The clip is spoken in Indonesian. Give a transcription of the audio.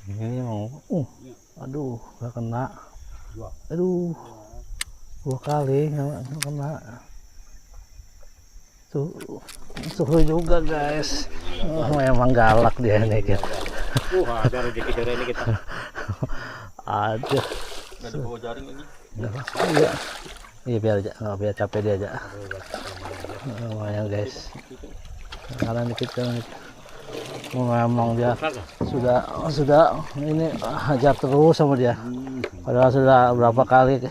Ini mau, aduh, nggak kena. Aduh, 2 kali nggak kena. Tuh, suhu juga guys. Memang galak dia nih kita. Ada rezeki dari ini kita. Aduh. Nggak dibawa jaring lagi. Iya, iya biar capek dia aja. Lumayan guys. Karena dikit kan. Memang dia sudah ini hajar terus sama dia. Padahal sudah berapa kali